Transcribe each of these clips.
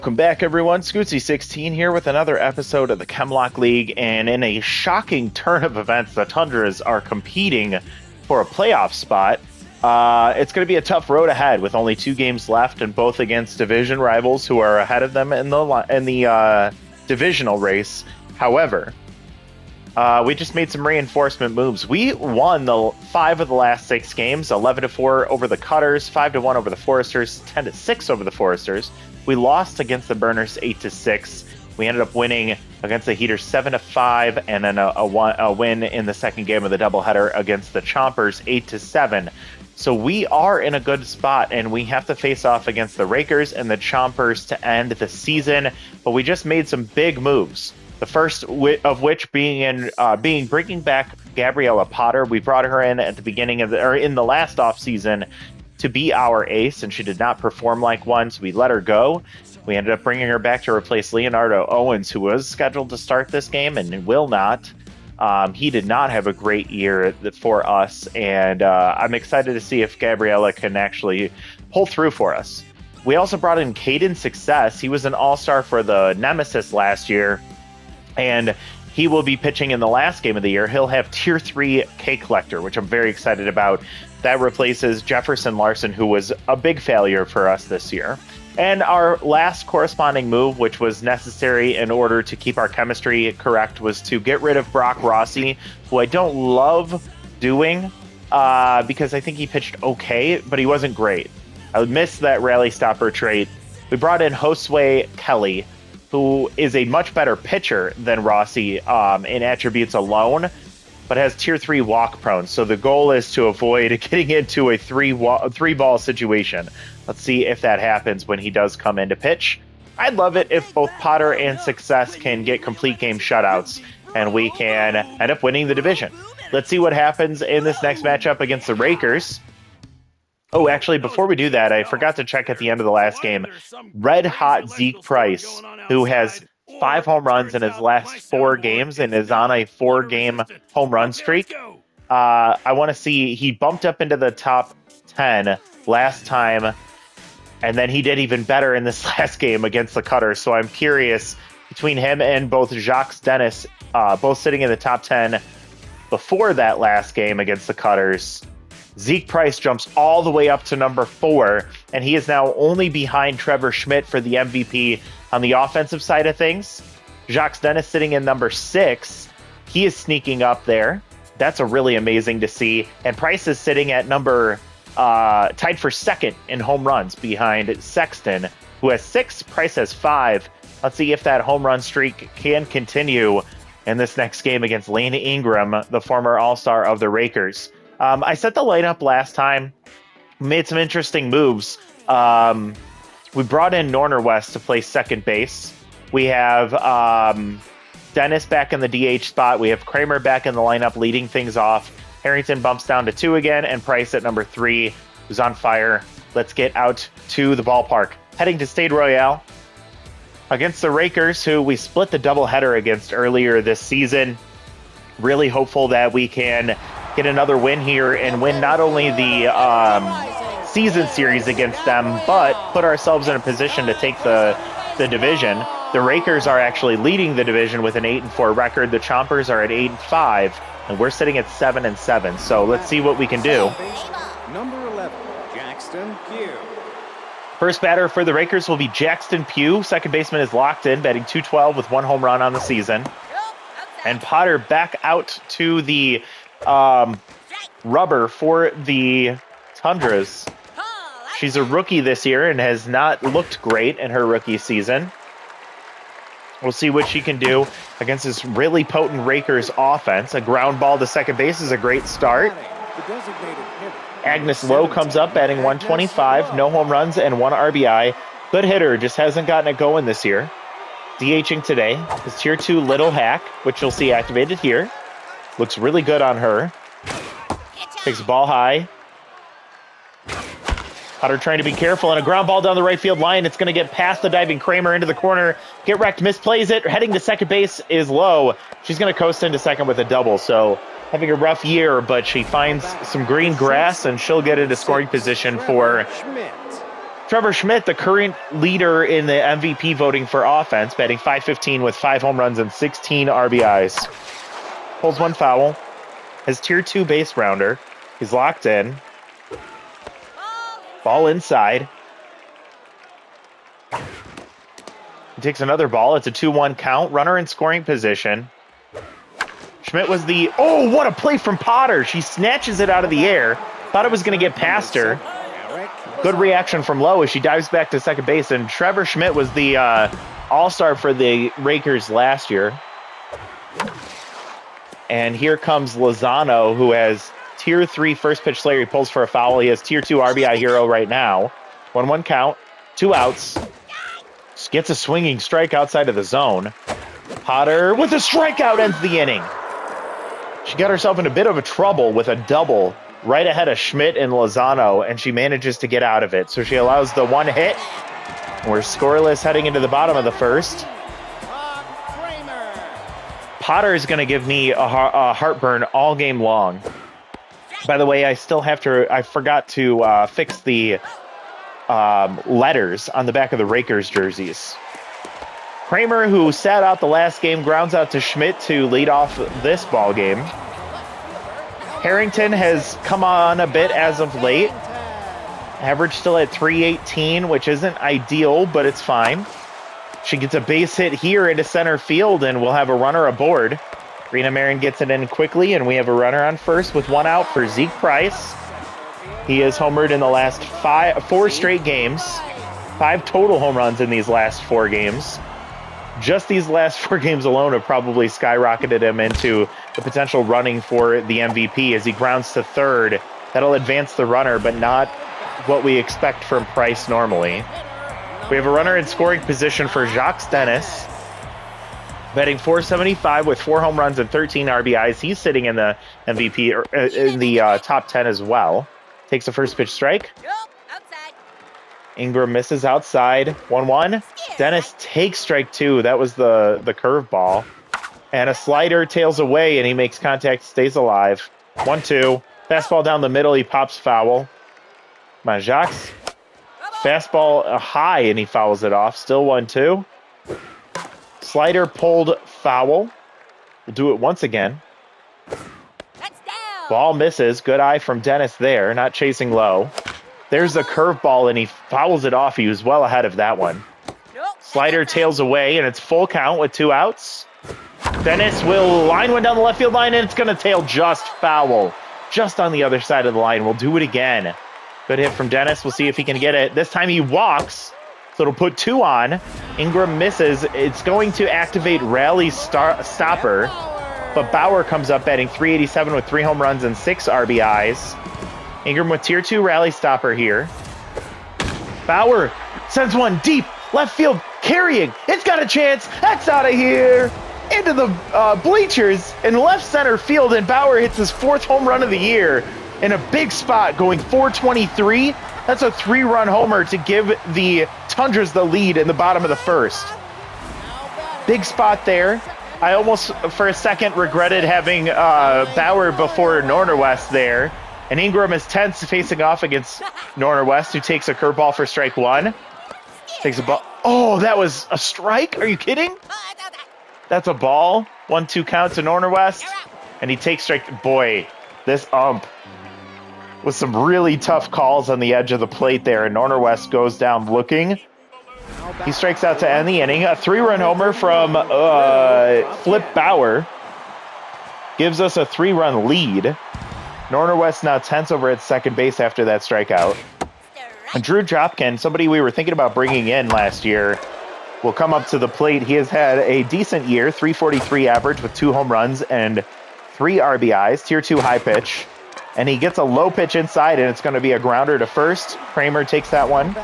Welcome back, everyone. Scootsy16 here with another episode of the Chem Lock League, and in a shocking turn of events, the Tundras are competing for a playoff spot. It's going to be a tough road ahead with only 2 games left, and both against division rivals who are ahead of them in the divisional race. However, we just made some reinforcement moves. We won the 5 of the last 6 games, 11-4 over the Cutters, 5-1 over the Foresters, 10-6 over the Foresters. We lost against the Burners 8-6. We ended up winning against the Heaters 7-5, and then a win in the second game of the doubleheader against the Chompers 8-7. So we are in a good spot, and we have to face off against the Rakers and the Chompers to end the season. But we just made some big moves. The first of which being bringing back Gabriella Potter. We brought her in at the beginning of in the last offseason to be our ace, and she did not perform like one, so we let her go. We ended up bringing her back to replace Leonardo Owens, who was scheduled to start this game and will not. He did not have a great year for us, and I'm excited to see if Gabriella can actually pull through for us. We also brought in Caden Success. He was an all-star for the Nemesis last year, and he will be pitching in the last game of the year. He'll have Tier 3 K Collector, which I'm very excited about. That replaces Jefferson Larson, who was a big failure for us this year. And our last corresponding move, which was necessary in order to keep our chemistry correct, was to get rid of Brock Rossi, who I don't love doing because I think he pitched okay, but he wasn't great. I missed that rally stopper trait. We brought in Josue Kelly, who is a much better pitcher than Rossi in attributes alone, but has Tier 3 walk prone. So the goal is to avoid getting into a three ball situation. Let's see if that happens when he does come in to pitch. I'd love it if both Potter and Success can get complete game shutouts, and we can end up winning the division. Let's see what happens in this next matchup against the Rakers. Oh, actually, before we do that, I forgot to check at the end of the last game. Red Hot Zeke Price, who has 5 home runs in his last 4 games and is on a 4-game home run streak. I want to see, he bumped up into the top 10 last time, and then he did even better in this last game against the Cutters. So I'm curious, between him and both Jacques Dennis, both sitting in the top 10 before that last game against the Cutters, Zeke Price jumps all the way up to number 4, and he is now only behind Trevor Schmidt for the MVP on the offensive side of things. Jacques Dennis sitting in number 6. He is sneaking up there. That's a really amazing to see. And Price is sitting at tied for second in home runs behind Sexton, who has 6. Price has 5. Let's see if that home run streak can continue in this next game against Lane Ingram, the former All-Star of the Rakers. I set the lineup last time, made some interesting moves. We brought in Norner West to play second base. We have Dennis back in the DH spot. We have Kramer back in the lineup leading things off. Harrington bumps down to 2 again, and Price at number 3, who's on fire. Let's get out to the ballpark. Heading to Stade Royale against the Rakers, who we split the doubleheader against earlier this season. Really hopeful that we can get another win here and win not only the season series against them, but put ourselves in a position to take the division. The Rakers are actually leading the division with an 8-4 record. The Chompers are at 8-5, and we're sitting at 7-7. So let's see what we can do. Number 11, Jackson Pugh. First batter for the Rakers will be Jackson Pugh. Second baseman is locked in, batting .212 with 1 home run on the season. And Potter back out to the rubber for the Tundras. She's a rookie this year and has not looked great in her rookie season. We'll see what she can do against this really potent Rakers offense. A ground ball to second base is a great start. Agnes Lowe comes up batting 125, no home runs and 1 RBI. Good hitter, just hasn't gotten it going this year. DHing today is Tier 2 Little Hack, which you'll see activated here. Looks really good on her. Takes the ball high. Potter trying to be careful, and a ground ball down the right field line. It's going to get past the diving Kramer into the corner. Get wrecked, misplays it. Heading to second base is Lowe. She's going to coast into second with a double. So having a rough year, but she finds some green grass, and she'll get into scoring position for Trevor Schmidt, the current leader in the MVP voting for offense, batting .515 with 5 home runs and 16 RBIs. Pulls one foul. His tier 2 base rounder. He's locked in. Ball inside. He takes another ball. It's a 2-1 count. Runner in scoring position. Schmidt was the... Oh, what a play from Potter. She snatches it out of the air. Thought it was going to get past her. Good reaction from Lowe as she dives back to second base. And Trevor Schmidt was the all-star for the Rakers last year. And here comes Lozano, who has tier 3 first pitch slayer. He pulls for a foul. He has tier 2 RBI hero right now. 1-1 count. 2 outs. Just gets a swinging strike outside of the zone. Potter with a strikeout ends the inning. She got herself in a bit of a trouble with a double right ahead of Schmidt and Lozano, and she manages to get out of it. So she allows the 1 hit. We're scoreless heading into the bottom of the first. Potter is going to give me a heartburn all game long. By the way, I forgot to fix the letters on the back of the Rakers jerseys. Kramer, who sat out the last game, grounds out to Schmidt to lead off this ball game. Harrington has come on a bit as of late. Average still at .318, which isn't ideal, but it's fine. She gets a base hit here into center field, and we'll have a runner aboard. Rena Marin gets it in quickly, and we have a runner on first with 1 out for Zeke Price. He has homered in the last 4 straight games. 5 total home runs in these last 4 games. Just these last 4 games alone have probably skyrocketed him into the potential running for the MVP as he grounds to third. That'll advance the runner, but not what we expect from Price normally. We have a runner in scoring position for Jacques Dennis, batting .475 with 4 home runs and 13 RBIs. He's sitting in the MVP, or in the top 10 as well. Takes a first pitch strike. Ingram misses outside. 1-1. Dennis takes strike 2. That was the curveball. And a slider tails away, and he makes contact, stays alive. 1-2. Fastball down the middle. He pops foul. Come on, Jacques. Fastball high, and he fouls it off. Still 1-2. Slider pulled foul. We'll do it once again. Ball misses. Good eye from Dennis there. Not chasing low. There's a curveball, and he fouls it off. He was well ahead of that one. Slider tails away, and it's full count with 2 outs. Dennis will line one down the left field line, and it's going to tail just foul. Just on the other side of the line. We'll do it again. Good hit from Dennis. We'll see if he can get it. This time he walks, so it'll put 2 on. Ingram misses. It's going to activate Rally Stopper, but Bauer comes up batting .387 with 3 home runs and 6 RBIs. Ingram with tier 2 Rally Stopper here. Bauer sends one deep left field, carrying. It's got a chance. That's out of here. Into the bleachers in left center field, and Bauer hits his 4th home run of the year in a big spot, going .423. That's a 3-run homer to give the Tundras the lead in the bottom of the first. Big spot there. I almost, for a second, regretted having Bauer before Norner West there. And Ingram is tense facing off against Norner West, who takes a curveball for strike 1. Takes a ball. Oh, that was a strike? Are you kidding? That's a ball. 1-2 count to Norner West. And he takes strike. Boy, this ump with some really tough calls on the edge of the plate there. And Norner West goes down looking. He strikes out to end the inning. A 3-run homer from Flip Bauer gives us a 3-run lead. Norner West now tense over at second base after that strikeout. And Drew Dropkin, somebody we were thinking about bringing in last year, will come up to the plate. He has had a decent year, .343 average with 2 home runs and 3 RBIs, tier 2 high pitch. And he gets a low pitch inside, and it's going to be a grounder to first. Kramer takes that one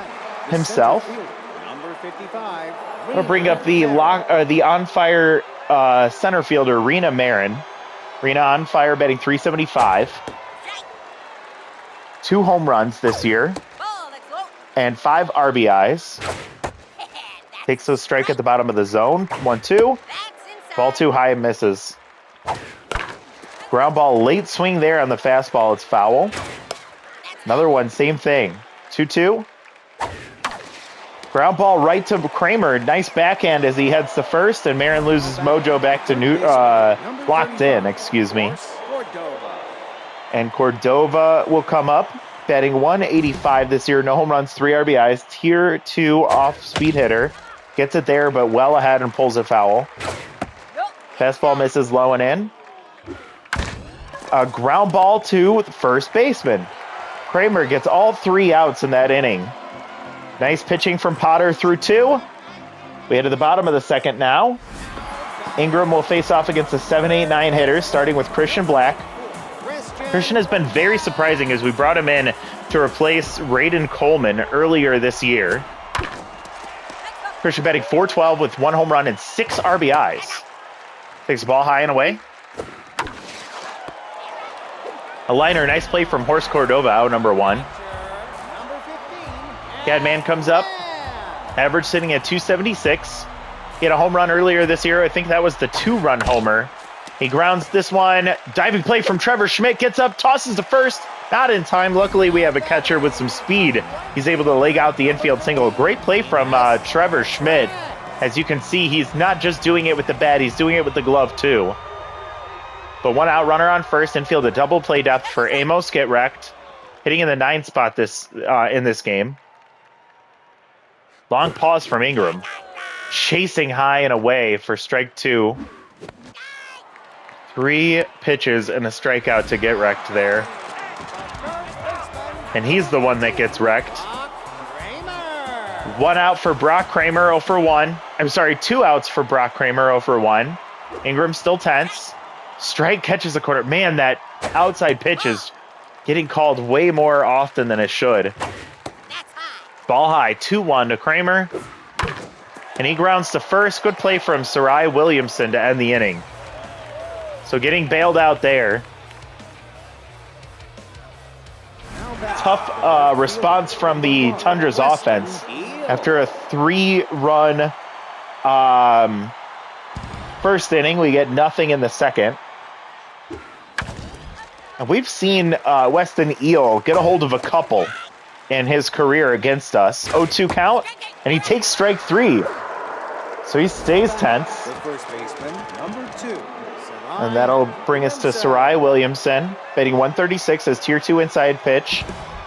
himself. I'm going to bring up the on-fire center fielder, Rena Marin. Rena on fire, batting .375. 2 home runs this year. And 5 RBIs. Takes a strike at the bottom of the zone. 1-2. Ball too high and misses. Ground ball, late swing there on the fastball. It's foul. Another one, same thing. 2-2. Ground ball right to Kramer. Nice backhand as he heads to first, and Marin loses mojo back to locked in, excuse me. And Cordova will come up, batting 185 this year. No home runs, 3 RBIs. Tier 2 off-speed hitter. Gets it there, but well ahead and pulls it foul. Fastball misses low and in. A ground ball to the first baseman. Kramer gets all 3 outs in that inning. Nice pitching from Potter through 2. We head to the bottom of the second now. Ingram will face off against the 7, 8, 9 hitters, starting with Christian Black. Christian has been very surprising as we brought him in to replace Raiden Coleman earlier this year. Christian batting .412 with 1 home run and 6 RBIs. Takes the ball high and away. A liner, nice play from Horst Cordova, out number 1. Cadman comes up. Average sitting at 276. He had a home run earlier this year. I think that was the 2-run homer. He grounds this one. Diving play from Trevor Schmidt. Gets up, tosses to first. Not in time. Luckily, we have a catcher with some speed. He's able to leg out the infield single. Great play from Trevor Schmidt. As you can see, he's not just doing it with the bat. He's doing it with the glove, too. But 1 out runner on first. Infield a double play depth for Amos. Get wrecked. Hitting in the 9 spot in this game. Long pause from Ingram. Chasing high and away for strike 2. 3 pitches and a strikeout to get wrecked there. And he's the one that gets wrecked. 1 out for Brock Kramer, 0 for 1. I'm sorry, 2 outs for Brock Kramer, 0 for 1. Ingram still tense. Strike catches a corner. Man, that outside pitch is getting called way more often than it should. Ball high, 2-1 to Kramer. And he grounds to first. Good play from Sarai Williamson to end the inning. So getting bailed out there. Tough response from the Tundra's offense. After a 3-run first inning, we get nothing in the second. And we've seen Weston Eel get a hold of a couple in his career against us. 0-2 count, and he takes strike 3. So he stays tense. The first baseman, number 2. And that'll bring us to Sarai Williamson, batting 136 as tier 2 inside pitch.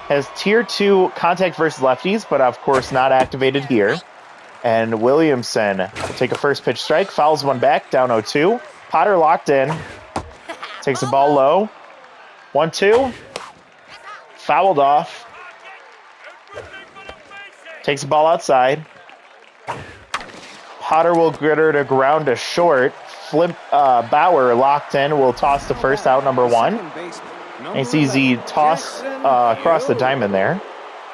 Has tier 2 contact versus lefties, but of course not activated here. And Williamson will take a first pitch strike, fouls one back, down 0-2. Potter locked in, takes the ball low. 1-2, fouled off. Takes the ball outside. Potter will get her to ground to short. Bauer locked in, will toss to first, out number 1. Nice easy toss across the diamond there.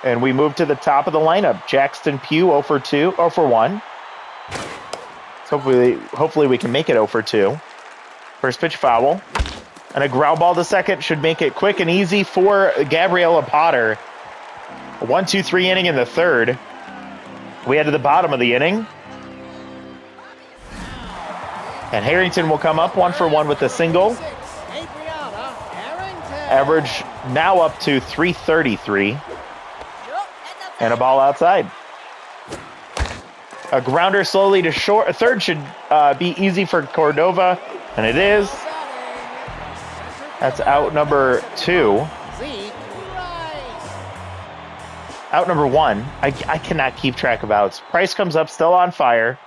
And we move to the top of the lineup. Jackson Pugh 0 for 2, 0 for 1. So hopefully we can make it 0 for 2. First pitch foul. And a ground ball to second should make it quick and easy for Gabriella Potter. A 1-2-3 inning in the third. We head to the bottom of the inning. And Harrington will come up 1 for 1 with a single. Average now up to 333. And a ball outside. A grounder slowly to short. A third should be easy for Cordova. And it is. That's out number 2. Out number 1. I cannot keep track of outs. Price comes up, still on fire.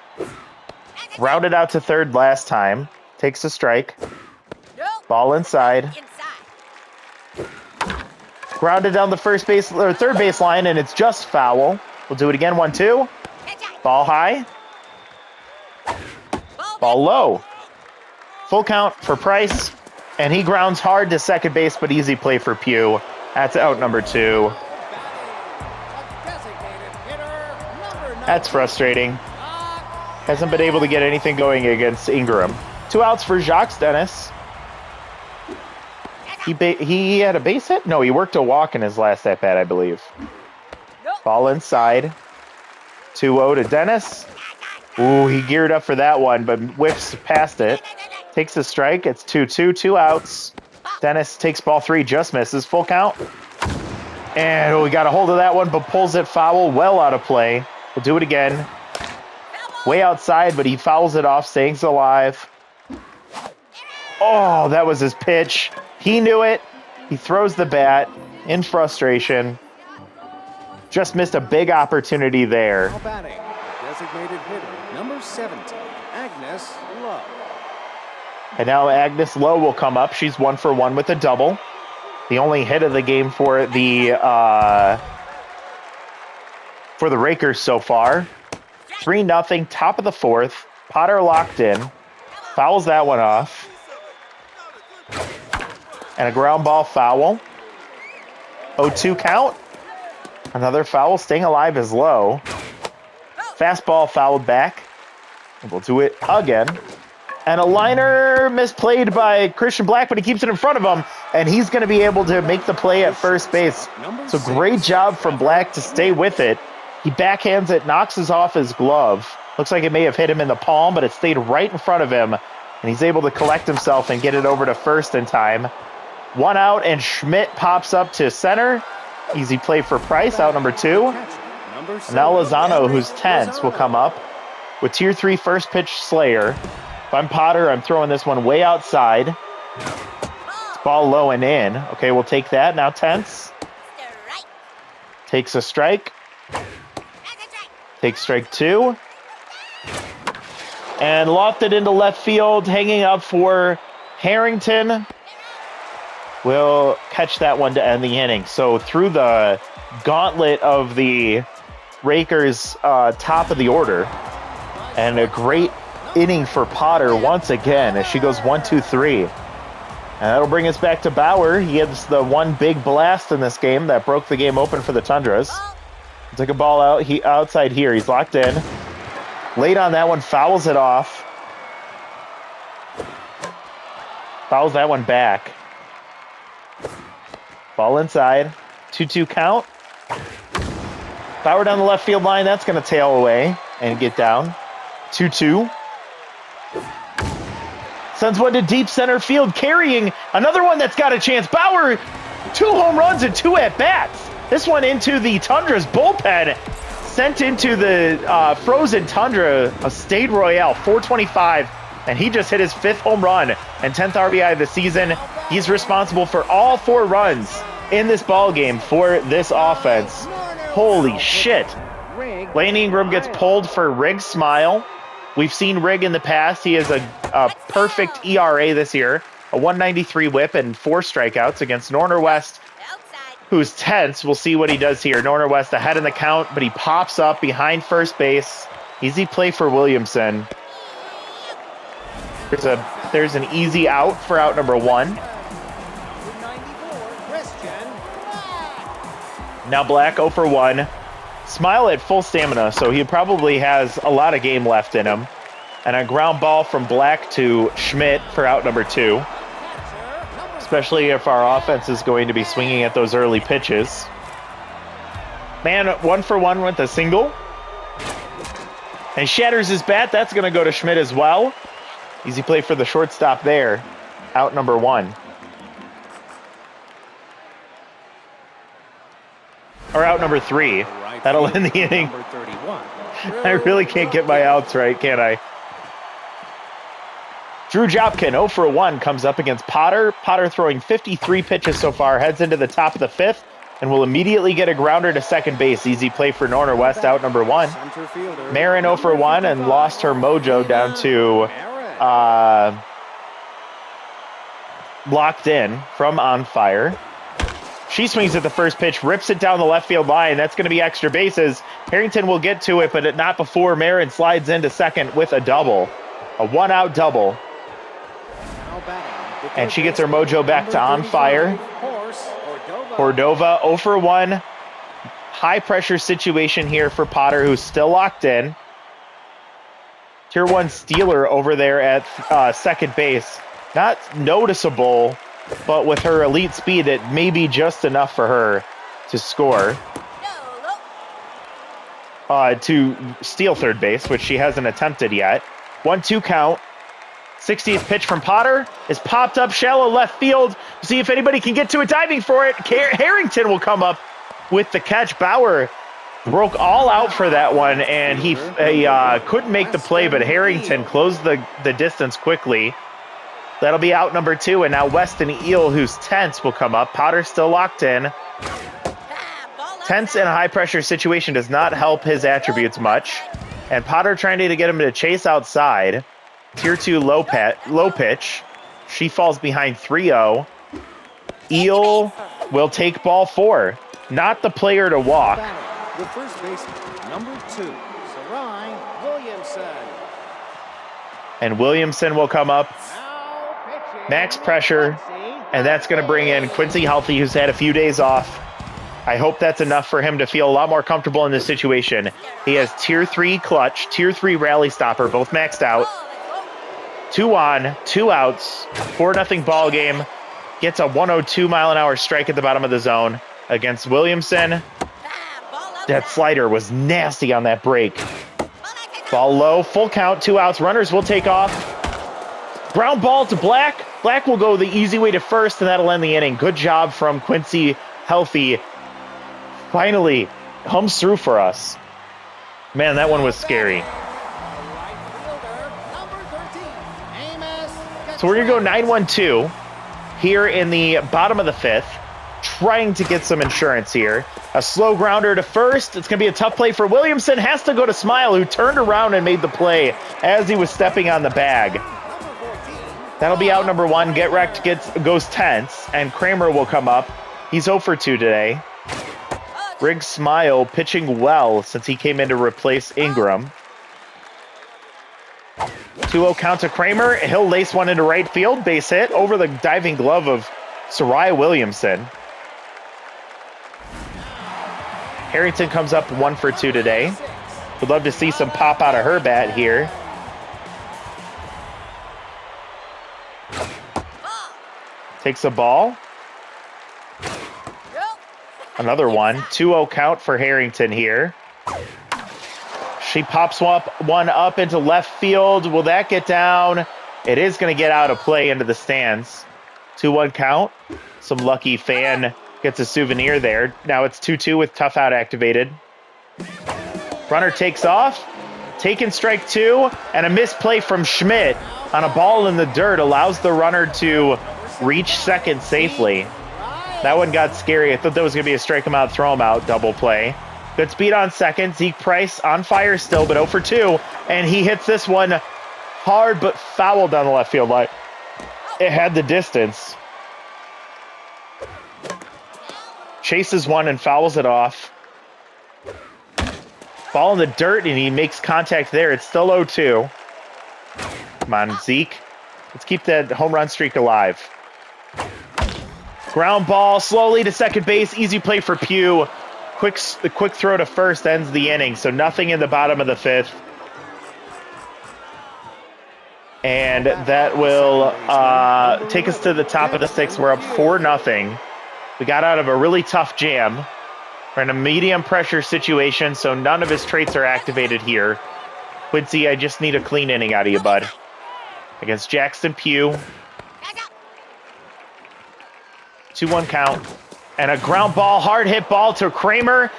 Rounded out to third last time. Takes a strike. Ball inside. Grounded down the third base line, and it's just foul. We'll do it again. 1-2. Ball high. Ball low. Full count for Price. And he grounds hard to second base, but easy play for Pugh. That's out number 2. That's frustrating. Hasn't been able to get anything going against Ingram. 2 outs for Jacques Dennis. He had a base hit? No, he worked a walk in his last at-bat, I believe. Ball inside. 2-0 to Dennis. Ooh, he geared up for that one, but whiffs past it. Takes a strike. It's 2-2, 2 outs. Dennis takes ball 3, just misses. Full count. And we got a hold of that one, but pulls it foul, well out of play. We'll do it again. Way outside, but he fouls it off, staying alive. Oh, that was his pitch. He knew it. He throws the bat in frustration. Just missed a big opportunity there. Now batting, designated hitter, number 70, Agnes Lowe. And now Agnes Lowe will come up. She's 1 for 1 with a double. The only hit of the game for the Rakers so far. 3-0, top of the 4th. Potter locked in. Fouls that one off. And a ground ball foul. 0-2 count. Another foul. Staying alive is Lowe. Fastball fouled back. We'll do it again. And a liner misplayed by Christian Black, but he keeps it in front of him. And he's going to be able to make the play at first base. So great job from Black to stay with it. He backhands it, knocks it off his glove. Looks like it may have hit him in the palm, but it stayed right in front of him. And he's able to collect himself and get it over to first in time. 1 out, and Schmidt pops up to center. Easy play for Price, out number 2. And now Lozano, who's tense, will come up with Tier 3 first pitch Slayer. If I'm Potter, I'm throwing this one way outside. It's ball low and in. Okay, we'll take that. Now tense. Takes a strike. Takes strike 2. And lofted into left field, hanging up for Harrington. Will catch that one to end the inning. So through the gauntlet of the Rakers' top of the order, and a great inning for Potter once again as she goes 1-2-3. And that'll bring us back to Bauer. He has the one big blast in this game that broke the game open for the Tundras. Took a ball out. Outside here. He's locked in. Late on that one, fouls it off. Fouls that one back. Ball inside. 2-2 count. Bauer down the left field line. That's going to tail away and get down. 2-2. Sends one to deep center field, carrying another one that's got a chance. Bauer, 2 home runs and 2 at-bats. This one into the Tundra's bullpen. Sent into the frozen Tundra, a Stade Royale, 425. And he just hit his 5th home run and 10th RBI of the season. He's responsible for all 4 runs in this ball game for this offense. Holy shit. Lane Ingram gets pulled for Rig's smile. We've seen Rig in the past. He has a perfect ERA this year, a 193 whip and 4 strikeouts against Norner West, who's tense. We'll see what he does here. Norner West ahead in the count, but he pops up behind first base. Easy play for Williamson. There's an easy out for out number 1. Now Black 0 for 1. Smile at full stamina, so he probably has a lot of game left in him. And a ground ball from Black to Schmidt for out number 2. Especially if our offense is going to be swinging at those early pitches. Man, 1 for 1 with a single. And shatters his bat. That's going to go to Schmidt as well. Easy play for the shortstop there. Out number 1. Or out number 3. That'll end the inning. I really can't get my outs right, can I? Drew Jopkin, 0 for 1, comes up against Potter. Potter throwing 53 pitches so far, heads into the top of the 5th, and will immediately get a grounder to second base. Easy play for Norner West, out number 1. Marin 0 for 1 and lost her mojo down to locked in from On Fire. She swings at the first pitch, rips it down the left field line. That's going to be extra bases. Harrington will get to it, but not before Marin slides into second with a double. A 1-out double. And she gets her mojo back to On Fire. Cordova 0 for 1. High pressure situation here for Potter, who's still locked in. Tier 1 Steeler over there at second base. Not noticeable, but with her elite speed, it may be just enough for her to score. To steal third base, which she hasn't attempted yet. 1-2 count. 60th pitch from Potter is popped up shallow left field. See if anybody can get to it, diving for it. Harrington will come up with the catch. Bauer broke all out for that one, and he couldn't make the play, but Harrington closed the distance quickly. That'll be out number 2, and now Weston Eel, who's tense, will come up. Potter still locked in. Tense in a high-pressure situation does not help his attributes much. And Potter trying to get him to chase outside. Tier 2 low pitch. She falls behind 3-0. Eel will take ball 4. Not the player to walk. The first baseman, number 2, Sarai Williamson. And Williamson will come up. Max pressure. And that's going to bring in Quincy Healthy, who's had a few days off. I hope that's enough for him to feel a lot more comfortable in this situation. He has Tier 3 clutch, Tier 3 rally stopper, both maxed out. 2 on, 2 outs, 4-0 ball game. Gets a 102-mile-an-hour strike at the bottom of the zone against Williamson. That slider was nasty on that break. Ball low, full count, 2 outs. Runners will take off. Ground ball to Black. Black will go the easy way to first, and that'll end the inning. Good job from Quincy Healthy. Finally comes through for us. Man, that one was scary. So we're going to go 9-1-2 here in the bottom of the 5th, trying to get some insurance here. A slow grounder to first. It's going to be a tough play for Williamson. Has to go to Smile, who turned around and made the play as he was stepping on the bag. That'll be out number 1. Get Wrecked goes tense, and Kramer will come up. He's 0 for 2 today. Riggs Smile pitching well since he came in to replace Ingram. 2-0 count to Kramer. He'll lace one into right field. Base hit over the diving glove of Sarai Williamson. Harrington comes up 1 for 2 today. Would love to see some pop out of her bat here. Takes a ball. Another one. 2-0 count for Harrington here. She pops one up into left field. Will that get down? It is going to get out of play into the stands. 2-1 count. Some lucky fan gets a souvenir there. Now it's 2-2 with tough out activated. Runner takes off. Taken strike 2. And a misplay from Schmidt on a ball in the dirt allows the runner to reach second safely. That one got scary. I thought that was going to be a strike him out, throw him out, double play. Good speed on second. Zeke Price on fire still, but 0 for 2. And he hits this one hard but foul down the left field line. It had the distance. Chases one and fouls it off. Ball in the dirt, and he makes contact there. It's still 0-2. Come on, Zeke. Let's keep that home run streak alive. Ground ball slowly to second base. Easy play for Pugh. The quick throw to first ends the inning. So nothing in the bottom of the 5th. And that will take us to the top of the 6th. We're up 4-0. We got out of a really tough jam. We're in a medium pressure situation, so none of his traits are activated here. Quincy, I just need a clean inning out of you, bud. Against Jackson Pugh. 2-1 count. And a ground ball, hard hit ball to Kramer.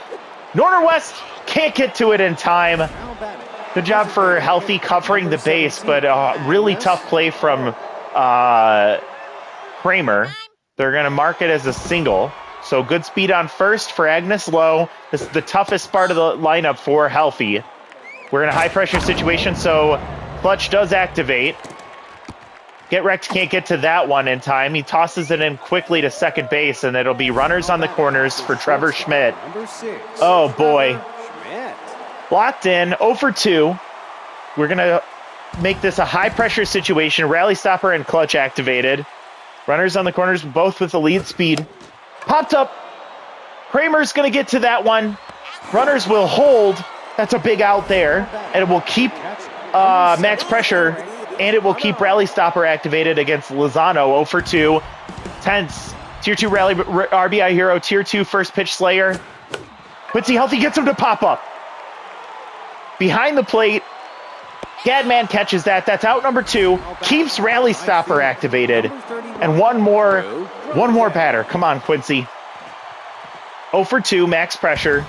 Norner West can't get to it in time. Good job for Healthy covering the base, but a really tough play from Kramer. They're going to mark it as a single. So good speed on first for Agnes Lowe. This is the toughest part of the lineup for Healthy. We're in a high-pressure situation, so clutch does activate. Get Wrecked can't get to that one in time. He tosses it in quickly to second base, and it'll be runners on the corners for Trevor Schmidt. Oh, boy. Blocked in, 0 for 2. We're going to make this a high-pressure situation. Rally stopper and clutch activated. Runners on the corners, both with the lead speed. Popped up. Kramer's going to get to that one. Runners will hold. That's a big out there. And it will keep max pressure. And it will keep rally stopper activated against Lozano. 0 for 2. Tense. Tier 2 rally RBI hero. Tier 2 first pitch slayer. Quincy Healthy gets him to pop up. Behind the plate. Gadman catches that. That's out number 2. Keeps rally stopper activated. And one more batter. Come on, Quincy. 0 for 2. Max pressure.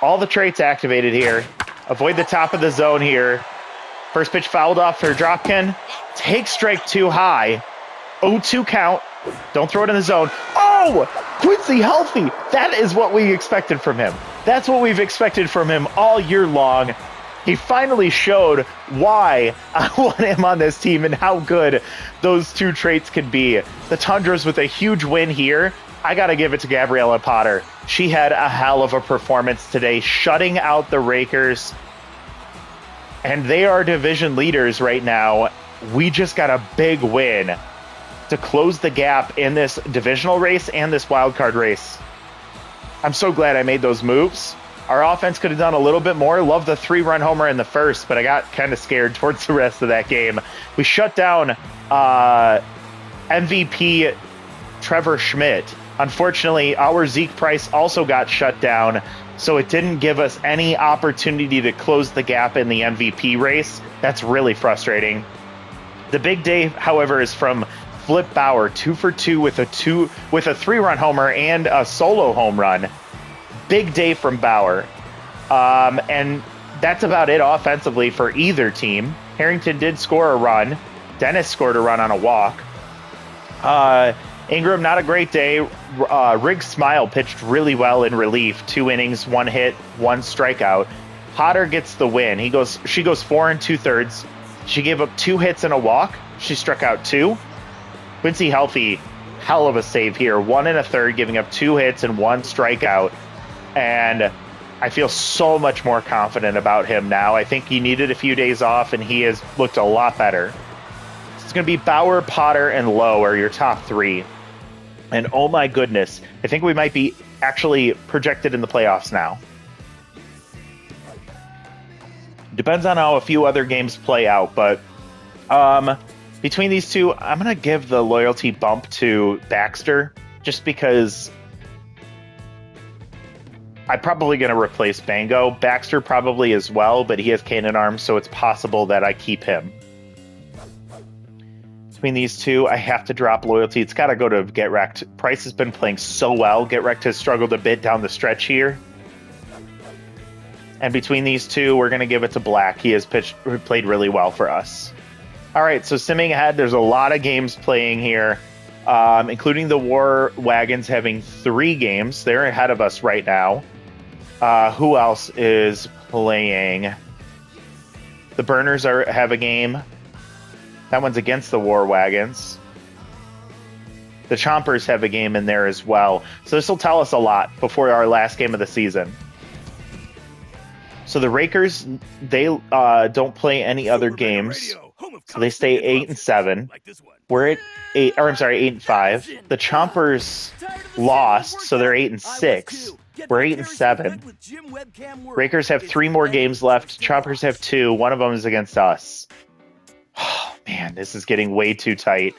All the traits activated here. Avoid the top of the zone here. First pitch fouled off for Dropkin. Take strike 2 high. 0-2 count. Don't throw it in the zone. Oh! Quincy healthy! That is what we expected from him. That's what we've expected from him all year long. He finally showed why I want him on this team and how good those 2 traits can be. The Tundras with a huge win here. I got to give it to Gabriella Potter. She had a hell of a performance today, shutting out the Rakers. And they are division leaders right now. We just got a big win to close the gap in this divisional race and this wildcard race. I'm so glad I made those moves. Our offense could have done a little bit more. Love the 3-run homer in the first, but I got kind of scared towards the rest of that game. We shut down MVP Trevor Schmidt. Unfortunately, our Zeke Price also got shut down, so it didn't give us any opportunity to close the gap in the MVP race. That's really frustrating. The big day, however, is from Flip Bauer, 2 for 2 with a 3-run homer and a solo home run. Big day from Bauer. And that's about it offensively for either team. Harrington did score a run. Dennis scored a run on a walk. Ingram, not a great day. Riggs Smile pitched really well in relief. 2 innings, 1 hit, 1 strikeout. Potter gets the win. She goes 4 2/3. She gave up 2 hits and a walk. She struck out 2. Quincy Healthy, hell of a save here. 1 1/3, giving up 2 hits and 1 strikeout. And I feel so much more confident about him now. I think he needed a few days off, and he has looked a lot better. It's going to be Bauer, Potter, and Lowe are your top 3. And oh my goodness, I think we might be actually projected in the playoffs now. Depends on how a few other games play out, but between these two, I'm going to give the loyalty bump to Baxter, just because I'm probably going to replace Bango. Baxter probably as well, but he has cannon arms, so it's possible that I keep him. Between these two, I have to drop loyalty. It's got to go to Get Wrecked. Price has been playing so well. Get Wrecked has struggled a bit down the stretch here. And between these two, we're going to give it to Black. He has played really well for us. All right, so simming ahead, there's a lot of games playing here, including the War Wagons having 3 games. They're ahead of us right now. Who else is playing? The Burners have a game. That one's against the War Wagons. The Chompers have a game in there as well. So this will tell us a lot before our last game of the season. So the Rakers, they don't play any other games. So they stay 8-7. We're at 8-5. The Chompers lost, so they're 8-6. We're 8-7. Rakers have 3 more games left. Chompers have 2. One of them is against us. Oh, man, this is getting way too tight.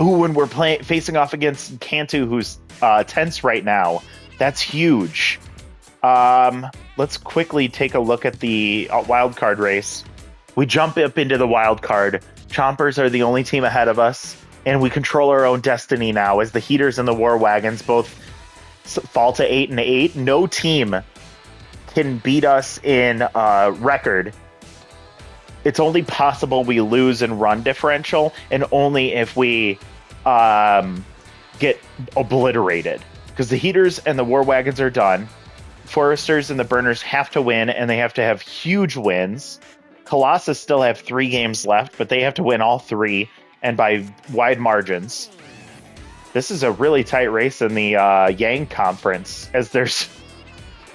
Ooh, when we're facing off against Cantu, who's tense right now. That's huge. Let's quickly take a look at the wild card race. We jump up into the wild card. Chompers are the only team ahead of us, and we control our own destiny now as the Heaters and the War Wagons both fall to 8-8. No team can beat us in record. It's only possible we lose in run differential, and only if we get obliterated. Because the Heaters and the War Wagons are done. Foresters and the Burners have to win, and they have to have huge wins. Colossus still have 3 games left, but they have to win all 3, and by wide margins. This is a really tight race in the Yang Conference, as there's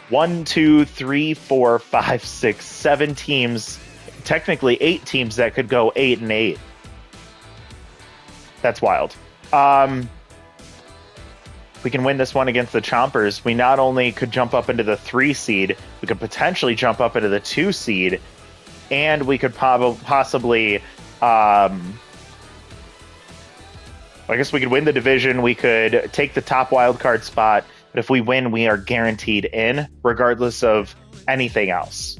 1, 2, 3, 4, 5, 6, 7 teams, technically 8 teams that could go 8-8. That's wild. We can win this one against the Chompers. We not only could jump up into the 3 seed, we could potentially jump up into the 2 seed, and we could possibly, I guess we could win the division. We could take the top wildcard spot, but if we win, we are guaranteed in, regardless of anything else.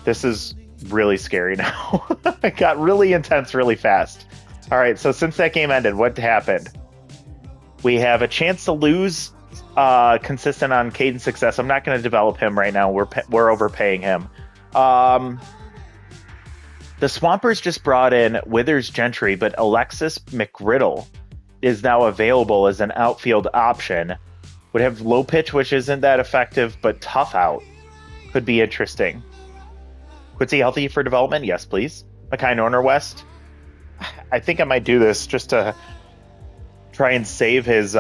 This is really scary now. It got really intense really fast. All right, so since that game ended, what happened? We have a chance to lose consistent on cadence success. I'm not going to develop him right now. We're overpaying him. The Swampers just brought in Withers Gentry, but Alexis McGriddle is now available as an outfield option. Would have low pitch, which isn't that effective, but tough out could be interesting. Quincy healthy for development? Yes, please. Mackay Norner West. I think I might do this just to try and save his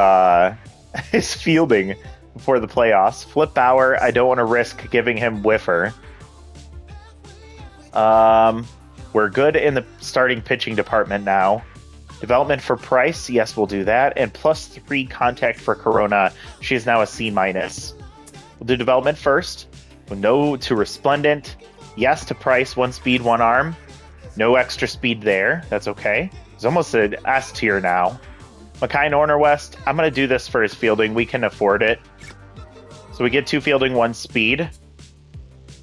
his fielding before the playoffs. Flip Bauer. I don't want to risk giving him whiffer. We're good in the starting pitching department now. Development for Price, yes, we'll do that. And +3 contact for Corona. She is now a C-. We'll do development first. No to Resplendent. Yes to Price, 1 speed, 1 arm. No extra speed there. That's okay. It's almost an S tier now. Mackay Norner West, I'm going to do this for his fielding. We can afford it. So we get 2 fielding, 1 speed.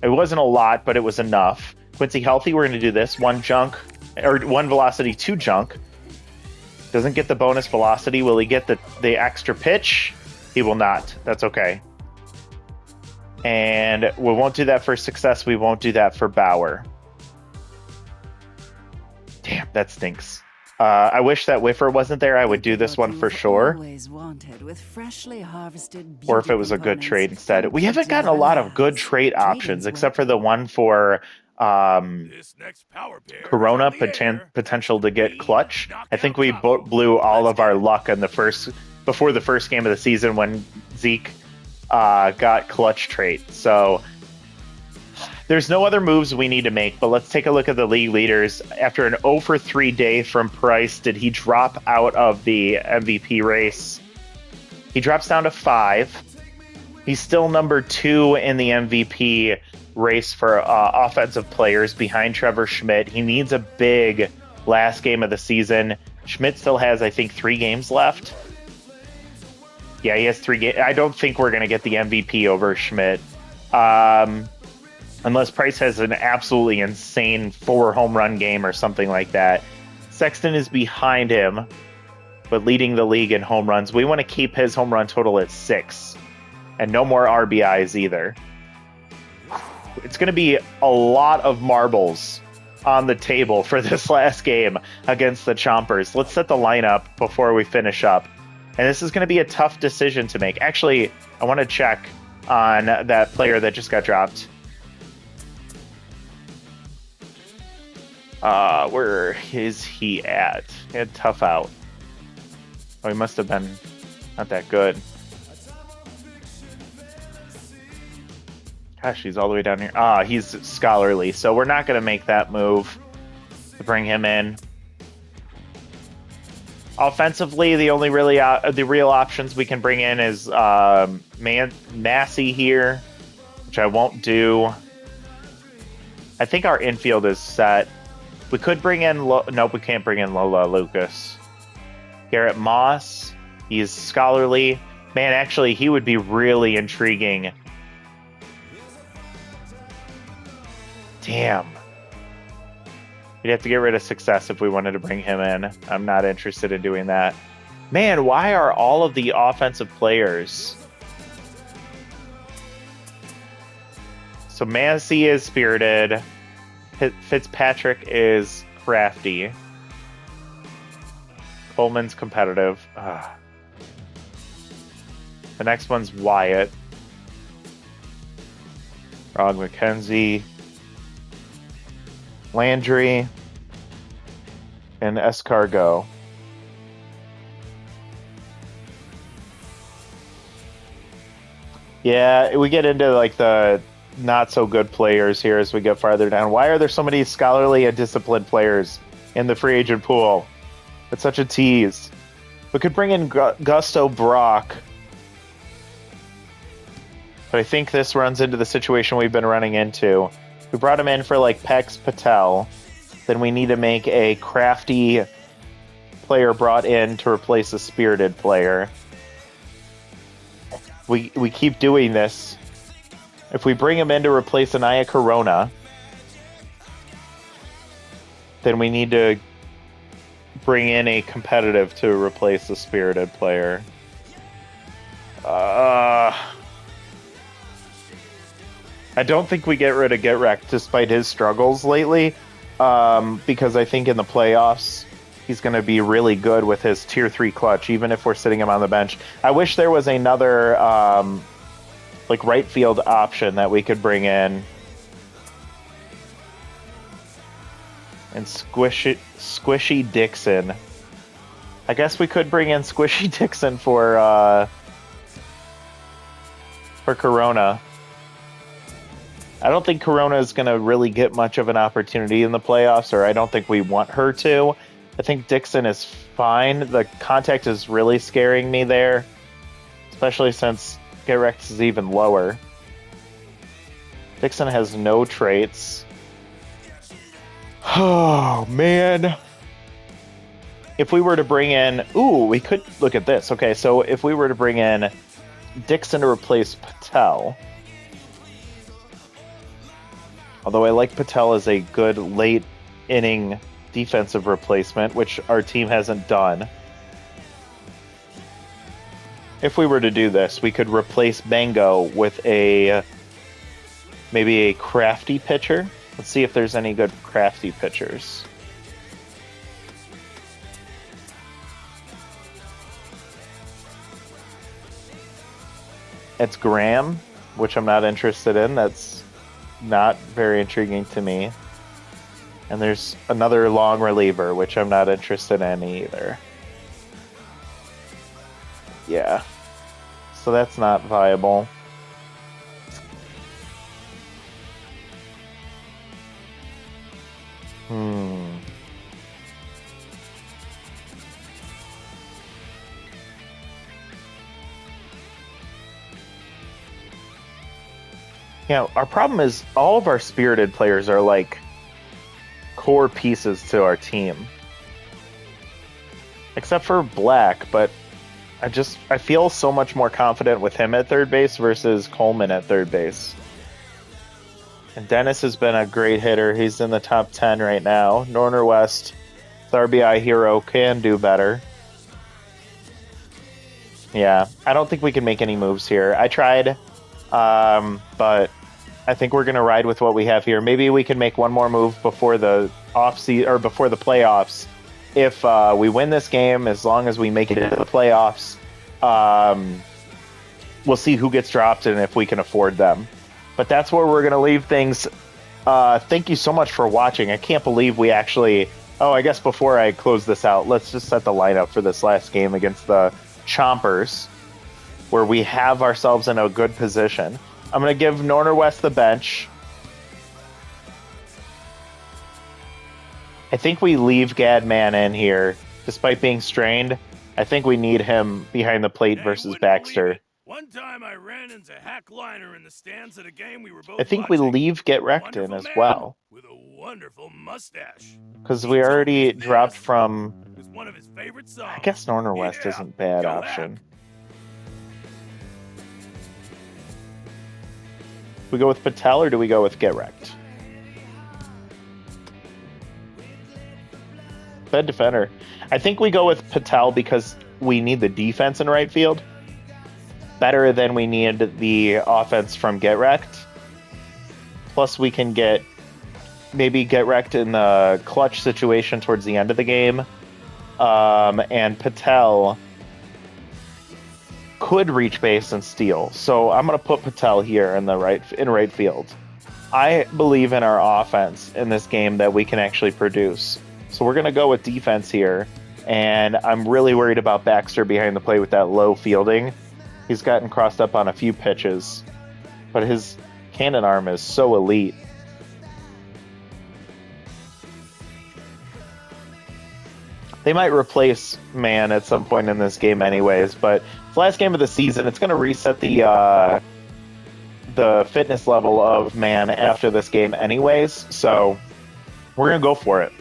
It wasn't a lot, but it was enough. Quincy healthy, we're going to do this. 1 junk, or 1 velocity, 2 junk. Doesn't get the bonus velocity. Will he get the extra pitch? He will not. That's okay. And we won't do that for success. We won't do that for Bauer. Damn, that stinks. I wish that whiffer wasn't there. I would do this one for sure. Or if it was a good trade instead. We haven't gotten a lot of good trade options, except for the one for Corona potential to get clutch. I think we blew all of our luck in before the first game of the season when Zeke got clutch trait. So there's no other moves we need to make, but let's take a look at the league leaders. After an 0 for 3 day from Price, did he drop out of the MVP race? He drops down to 5. He's still number 2 in the MVP race for offensive players behind Trevor Schmidt. He needs a big last game of the season. Schmidt still has, I think, 3 games left. Yeah, he has 3 games. I don't think we're going to get the MVP over Schmidt. Unless Price has an absolutely insane 4 home run game or something like that. Sexton is behind him, but leading the league in home runs. We want to keep his home run total at 6. And no more RBIs either. It's going to be a lot of marbles on the table for this last game against the Chompers. Let's set the lineup before we finish up. And this is going to be a tough decision to make. Actually, I want to check on that player that just got dropped. Where is he at? He had tough out. Oh, he must have been not that good. Gosh, he's all the way down here. He's scholarly, so we're not going to make that move to bring him in. Offensively, the only really the real options we can bring in is Massey here, which I won't do. I think our infield is set. We could bring in... Nope, we can't bring in Lola Lucas. Garrett Moss. He's scholarly. Man, actually, he would be really intriguing. Damn. We'd have to get rid of success if we wanted to bring him in. I'm not interested in doing that. Man, why are all of the offensive players... So Massey is spirited. Fitzpatrick is crafty. Coleman's competitive. The next one's Wyatt. Rog McKenzie. Landry. And Escargot. Yeah, we get into like the not so good players here as we get farther down. Why are there so many scholarly and disciplined players in the free agent pool? It's such a tease. We could bring in Gusto Brock. But I think this runs into the situation we've been running into. We brought him in for like Pex Patel. Then we need to make a crafty player brought in to replace a spirited player. We keep doing this. If we bring him in to replace Anaya Corona, then we need to bring in a competitive to replace the spirited player. I don't think we get rid of Get Wrecked despite his struggles lately, because I think in the playoffs he's going to be really good with his tier 3 clutch, even if we're sitting him on the bench. I wish there was another like right field option that we could bring in Squishy Dixon. I guess we could bring in Squishy Dixon for Corona. I don't think Corona is going to really get much of an opportunity in the playoffs, or I don't think we want her to. I think Dixon is fine. The contact is really scaring me there, especially since Get Wrecked is even lower. Dixon has no traits. Oh, man. If we were to bring in... Ooh, we could look at this. Okay, so if we were to bring in Dixon to replace Patel... Although I like Patel as a good late inning defensive replacement, which our team hasn't done. If we were to do this, we could replace Mango with maybe a crafty pitcher. Let's see if there's any good crafty pitchers. It's Graham, which I'm not interested in. That's not very intriguing to me. And there's another long reliever, which I'm not interested in either. Yeah. So that's not viable. Yeah, our problem is all of our spirited players are like core pieces to our team. Except for Black, but I feel so much more confident with him at third base versus Coleman at third base. And Dennis has been a great hitter. He's in the top 10 right now. Norner West, the RBI hero, can do better. Yeah, I don't think we can make any moves here. I tried, but I think we're going to ride with what we have here. Maybe we can make one more move before the before the playoffs. If we win this game, as long as we make it into the playoffs, we'll see who gets dropped and if we can afford them. But that's where we're going to leave things. Thank you so much for watching. I can't believe we actually... Oh, I guess before I close this out, let's just set the lineup for this last game against the Chompers, where we have ourselves in a good position. I'm going to give Norner West the bench. I think we leave Gadman in here, despite being strained. I think we need him behind the plate versus Baxter. One time I ran into Hack Liner in the stands at a game we were both I think we leave Get Wrecked in as well. With a wonderful mustache. Because we already dropped from... One of his favorite songs. I guess Norner West isn't a bad option. Hack. We go with Patel or do we go with Get Wrecked? Bad defender. I think we go with Patel because we need the defense in right field better than we need the offense from Get Wrecked. Plus we can maybe Get Wrecked in the clutch situation towards the end of the game. And Patel could reach base and steal. So I'm going to put Patel here in right field. I believe in our offense in this game that we can actually produce. So we're going to go with defense here. And I'm really worried about Baxter behind the plate with that low fielding. He's gotten crossed up on a few pitches, but his cannon arm is so elite. They might replace Man at some point in this game anyways, but it's the last game of the season. It's going to reset the fitness level of Man after this game anyways, so we're going to go for it.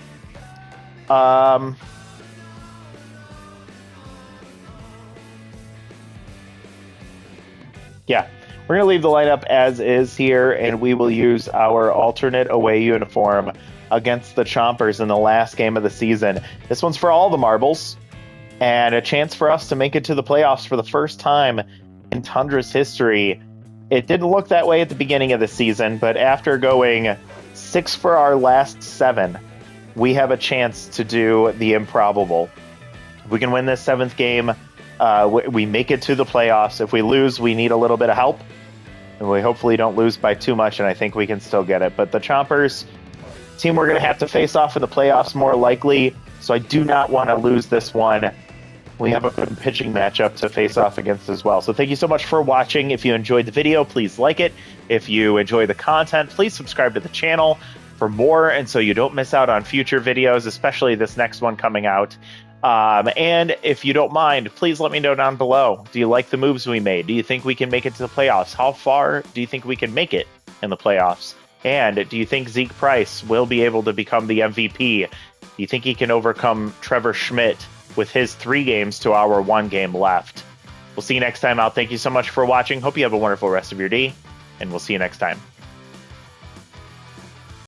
Yeah, we're going to leave the lineup as is here, and we will use our alternate away uniform against the Chompers in the last game of the season. This one's for all the marbles, and a chance for us to make it to the playoffs for the first time in Tundra's history. It didn't look that way at the beginning of the season, but after going 6 for our last 7, we have a chance to do the improbable. If we can win this 7th game, we make it to the playoffs. If we lose, we need a little bit of help. And we hopefully don't lose by too much, and I think we can still get it. But the Chompers, team we're going to have to face off in the playoffs more likely, so I do not want to lose this one. We have a good pitching matchup to face off against as well. So thank you so much for watching. If you enjoyed the video, please like it. If you enjoy the content, please subscribe to the channel for more, and so you don't miss out on future videos, especially this next one coming out. And if you don't mind, please let me know down below. Do you like the moves we made? Do you think we can make it to the playoffs? How far do you think we can make it in the playoffs? And do you think Zeke Price will be able to become the MVP? Do you think he can overcome Trevor Schmidt with his 3 games to our 1 game left? We'll see you next time out. Thank you so much for watching. Hope you have a wonderful rest of your day, and we'll see you next time.